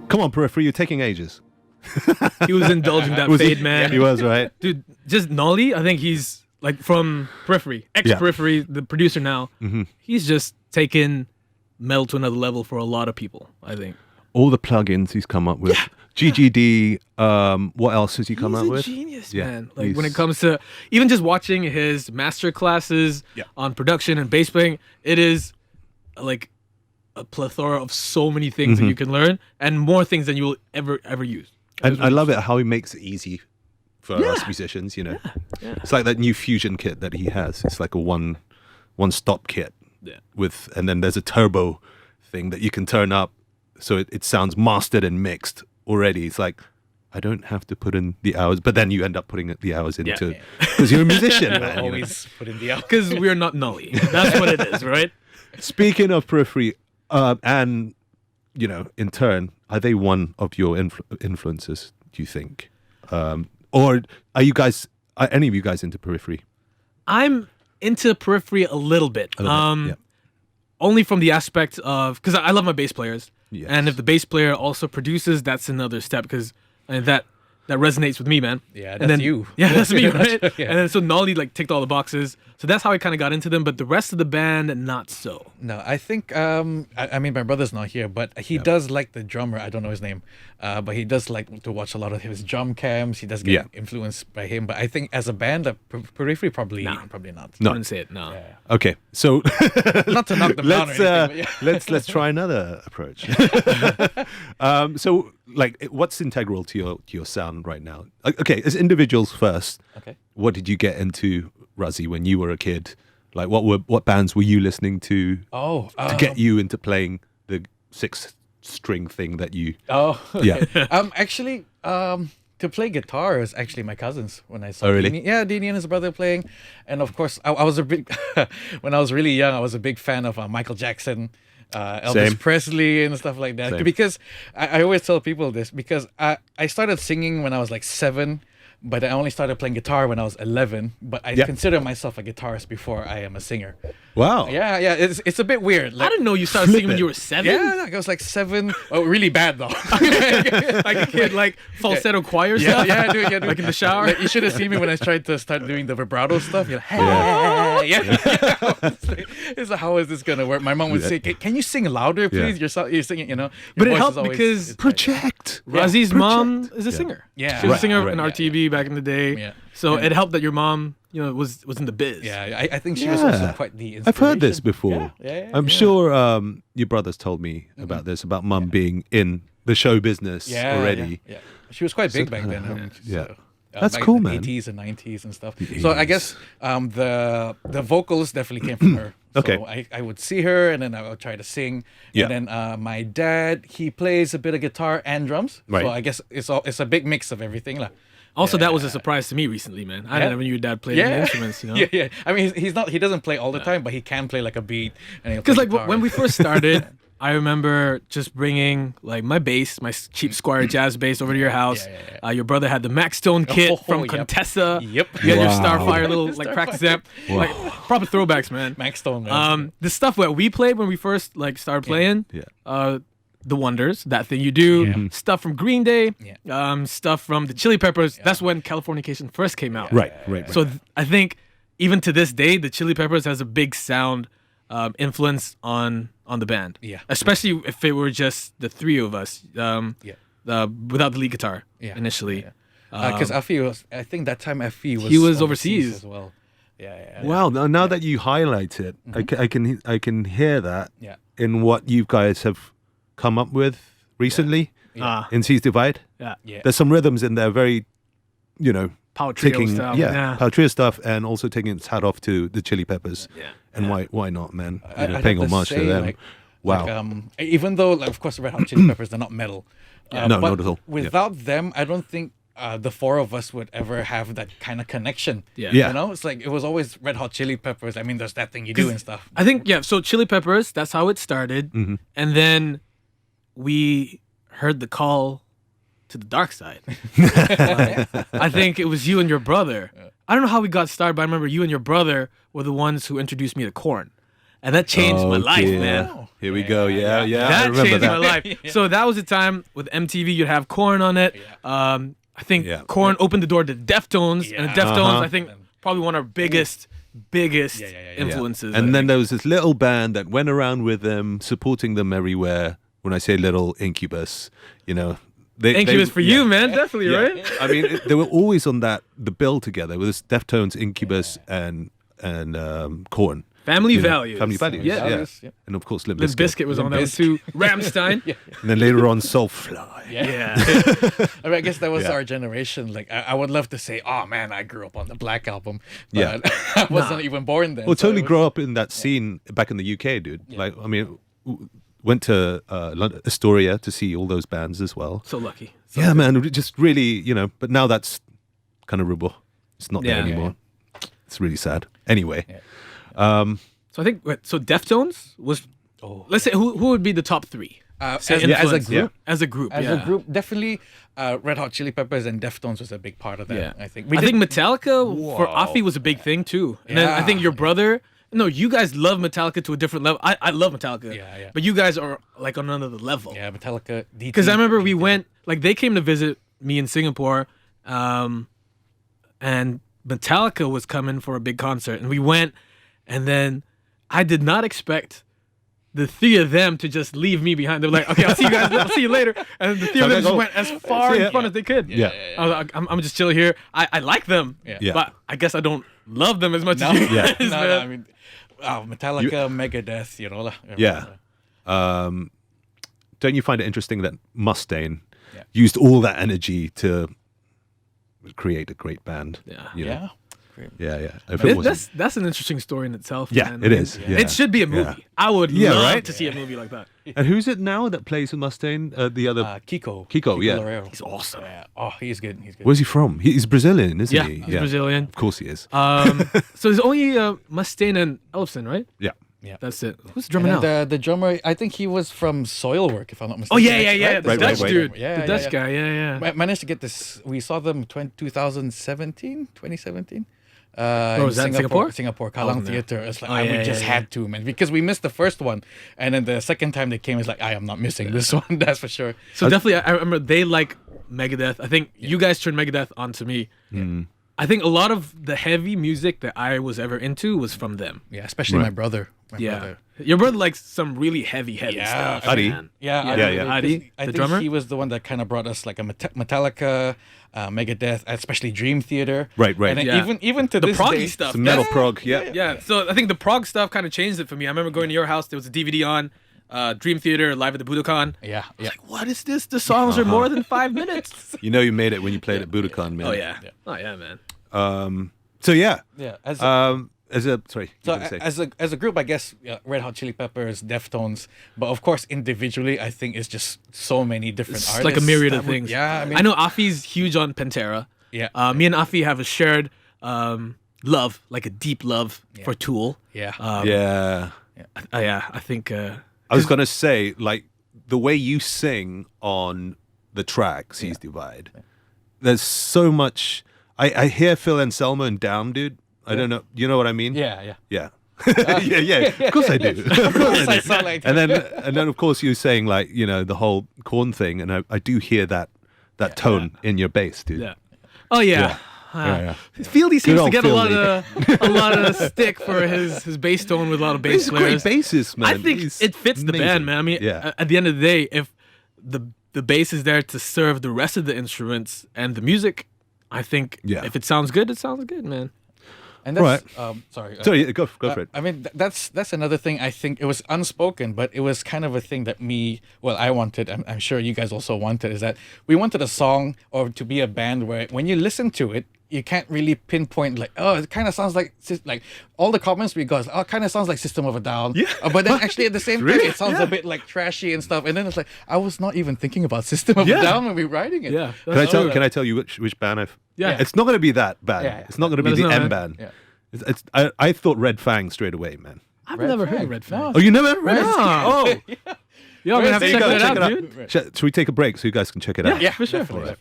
Come on, Periphery, you're taking ages. He was indulging that Was he? fade, man. He was, right? Dude, just Nolly, I think he's like from Periphery, ex-Periphery, the producer now. He's just taken metal to another level for a lot of people, I think. All the plugins he's come up with. GGD, what else has he come up with? He's a genius, man. Like when it comes to even just watching his master classes on production and bass playing, it is like a plethora of so many things that you can learn and more things than you will ever use. And I love it how he makes it easy for us musicians, you know. It's like that new Fusion kit that he has. It's like a one-stop kit with, and then there's a turbo thing that you can turn up so it sounds mastered and mixed already. It's like, I don't have to put in the hours, but then you end up putting the hours into because you're a musician, man. Always put in the hours. Because we're not Nolly. That's what it is, right? Speaking of Periphery, and, you know, in turn, are they one of your influences, do you think? Or are any of you guys into Periphery? I'm into Periphery a little bit. Only from the aspect of, because I love my bass players. Yes. And if the bass player also produces, that's another step, because that resonates with me, man. Yeah, and that's then, you. Yeah, that's me, right? Yeah. And then so Nolly like ticked all the boxes. So that's how I kind of got into them, but the rest of the band, not so. No, I think, I mean, my brother's not here, but he does like the drummer. I don't know his name, but he does like to watch a lot of his drum cams. He does get influenced by him. But I think as a band, Periphery probably not. No. I wouldn't say it, no. Yeah. Okay, so Not to knock them down or anything, but let's try another approach. So, like, what's integral to your sound right now? Okay, as individuals first. Okay. What did you get into, Razi, when you were a kid? Like, what bands were you listening to to get you into playing the 6-string thing that you? Oh, okay. Yeah. Actually, to play guitar is actually my cousins when I saw. Oh, really? Dinny. Yeah, Dinny and his brother playing, and of course, I was a big. When I was really young, I was a big fan of Michael Jackson, Elvis Same. Presley, and stuff like that. Same. Because I always tell people this because I started singing when I was like 7. But I only started playing guitar when I was 11. But I consider myself a guitarist before I am a singer. Wow. Yeah. It's a bit weird. I didn't know you started singing when you were 7. Yeah, I was like 7. Oh, really bad though. Like a kid, like falsetto choir stuff. Yeah, dude. Like in the shower. Like, you should have seen me when I tried to start doing the vibrato stuff. You're like, hey, It's like, how is this gonna work? My mom would say, "Can you sing louder, please? You're singing, you know." But it voice helped is because it's Project. Razi's mom is a singer. Yeah. She was a Right, singer right. in RTB back in the day. Yeah. So it helped that your mom, you know, was in the biz. Yeah, I think she was also quite the inspiration. I've heard this before. Yeah, I'm sure your brothers told me about this, about mum being in the show business already. Yeah. She was quite big back then. That's back cool, in the man. 80s and 90s and stuff. So I guess the vocals definitely came from her. So Okay. I would see her and then I would try to sing. Yeah. And then my dad, he plays a bit of guitar and drums. Right. So I guess it's a big mix of everything. Also, that was a surprise to me recently, man. I never knew your dad played any instruments, you know? Yeah. I mean, he doesn't play all the time, but he can play like a beat. Because like when we first started, I remember just bringing like my bass, my cheap Squire jazz bass over to your house. Your brother had the Max Stone kit from Contessa. Yep. You had your Wow. Starfire little like practice amp. Like proper throwbacks, man. Max Stone, man. The stuff that we played when we first like started playing. The Wonders, That Thing You Do, stuff from Green Day, stuff from the Chili Peppers. That's when Californication first came out. Right. So I think even to this day, the Chili Peppers has a big sound influence on the band. Yeah. Especially if it were just the three of us, without the lead guitar initially. Because I think that time Effie was He was overseas as well. Yeah. Wow. Now that you highlight it, I can hear that in what you guys have come up with recently in Seas Divide. Yeah. There's some rhythms in there, very, you know, Power trio stuff. Power trio stuff, and also taking its hat off to the Chili Peppers. And why not, man? You know, paying homage to them. Wow. Even though, like, of course, Red Hot Chili Peppers, they're not metal. No, but not at all. Without them, I don't think the four of us would ever have that kind of connection. Yeah. You know, it's like it was always Red Hot Chili Peppers. I mean, there's That Thing You Do and stuff. I think, so Chili Peppers, that's how it started. And then we heard the call to the dark side. I think it was you and your brother. I don't know how we got started, but I remember you and your brother were the ones who introduced me to Korn. and that changed my life, dear. man. Here we go. Yeah. I That remember changed that. my life. So that was the time with MTV. You'd have Korn on it. I think Yeah. Korn opened the door to Deftones, and the Deftones, I think, probably one of our biggest influences. And then there was this little band that went around with them, supporting them everywhere. When I say little, Incubus, Incubus for you, man, definitely, right? I mean, they were always on the bill together with this Deftones, Incubus, and Korn. Family Values. Family Values, Yeah. And of course, Limp Limp Bizkit. Bizkit was on that too. Ramstein. And then later on, Soulfly. Yeah. I mean, I guess that was our generation. Like, I would love to say, oh man, I grew up on the Black Album, but I wasn't even born then. Well, so totally it was- grew up in that scene back in the UK, dude. Like, I mean, went to Astoria to see all those bands as well. So lucky. Yeah, man, just really, but now that's kind of rubble. It's not there anymore. It's really sad. Anyway, So I think Deftones was. Let's say who would be the top three? as a Influence. group. As a group. As a group, definitely Red Hot Chili Peppers and Deftones was a big part of that. Yeah. I think. I think Metallica for Afi was a big thing too. And then I think your brother. No, you guys love Metallica to a different level. I love Metallica. Yeah. But you guys are like on another level. Yeah, Metallica. Because I remember we went, like they came to visit me in Singapore, and Metallica was coming for a big concert, and we went, and then I did not expect the three of them to just leave me behind. They were like, "Okay, I'll see you guys. I'll see you later." And the three of them just went as far in front as they could. Yeah. I was like, I'm just chilling here. I like them, Yeah. but I guess I don't love them as much as you Yeah. guys. No, man. I mean, Metallica, Megadeth, yeah. Don't you find it interesting that Mustaine used all that energy to create a great band? Yeah. Yeah. Yeah. If it wasn't- That's an interesting story in itself. Yeah, man. it is. Yeah. It should be a movie. Yeah. I would Yeah, love right? to see a movie like that. And who's it now that plays with Mustaine? The other. Kiko. Kiko, yeah. Loureiro. He's awesome. Yeah. Oh, he's good. He's good. Where's he from? He's Brazilian, isn't Yeah, he? he's Brazilian. Of course he is. So there's only Mustaine and Ellefson, right? Yeah. Yeah. That's it. Who's the drummer And now? then the drummer, I think he was from Soilwork, if I'm not Oh mistaken. yeah. Right? The Right, Dutch right. dude. Yeah, the Dutch yeah. guy. Yeah. Managed to get this. We saw them 2017. Where was that, Singapore? Singapore, Kallang no. Theatre. It's like, Oh, we just had to, man, because we missed the first one, and then the second time they came, it's like, I am not missing this one. That's for sure. So definitely, I remember they like Megadeth. I think you guys turned Megadeth onto me. I think a lot of the heavy music that I was ever into was from them. Yeah, especially my brother. My brother. Your brother likes some really heavy stuff. Adi. man. Yeah, Adi, I the think drummer? he was the one that kind of brought us like a Metallica, Megadeth, especially Dream Theater. Right. And then Yeah. even to The this proggy day, stuff. Some metal That's- prog. Yeah. Yeah, so I think the prog stuff kind of changed it for me. I remember going to your house. There was a DVD on Dream Theater live at the Budokan. Yeah. What is this? The songs are more than 5 minutes. You know you made it when you played at Budokan, man. Oh yeah, man. So yeah. Yeah. Sorry. So you were gonna say. as a group, I guess Red Hot Chili Peppers, Deftones, but of course individually, I think it's just so many different It's artists. like a myriad of that would- things. Yeah, I mean, I know Afi's huge on Pantera. Yeah. Me and Afi have a shared love, like a deep love for Tool. Yeah. Yeah. I think. I was gonna say, like, the way you sing on the track "Seas Divide," there's so much. I hear Phil Anselmo and Down, dude. I don't know. You know what I mean? yeah. Yeah. yeah. Of course I do. Of course, I sound like and then of course you're saying, like, the whole Korn thing, and I do hear that tone in your bass, dude. Yeah. Oh yeah. Yeah. Fieldy seems to old get a lot of stick for his bass tone with a lot of bass He's a great players. bassist, man. I think He's it fits the amazing. band, man. I mean, yeah. at the end of the day, if the bass is there to serve the rest of the instruments and the music, I think if it sounds good, it sounds good, man. And that's, sorry. Sorry, go for it. I mean, that's another thing. I think it was unspoken, but it was kind of a thing that I wanted. I'm sure you guys also wanted. Is that we wanted a song or to be a band where when you listen to it, you can't really pinpoint like, oh, it kind of sounds like all the comments we got. Oh, it kind of sounds like System of a Down. Yeah. But then actually at the same time, it sounds a bit like trashy and stuff. And then it's like I was not even thinking about System of a Down when we were writing it. Yeah. Can I tell you which band I've? Yeah. It's not going to be that band. Yeah. It's not going to be Let us the know, M man. band. Yeah. I thought Red Fang straight away, man. I've Red never heard Fang. of Red Fang. No. Oh, you never heard Red No. Fang? Oh, Yo, I'm gonna have to there you check go. that Check out, it out. dude. Should we take a break so you guys can check it out? Yeah, for sure. definitely.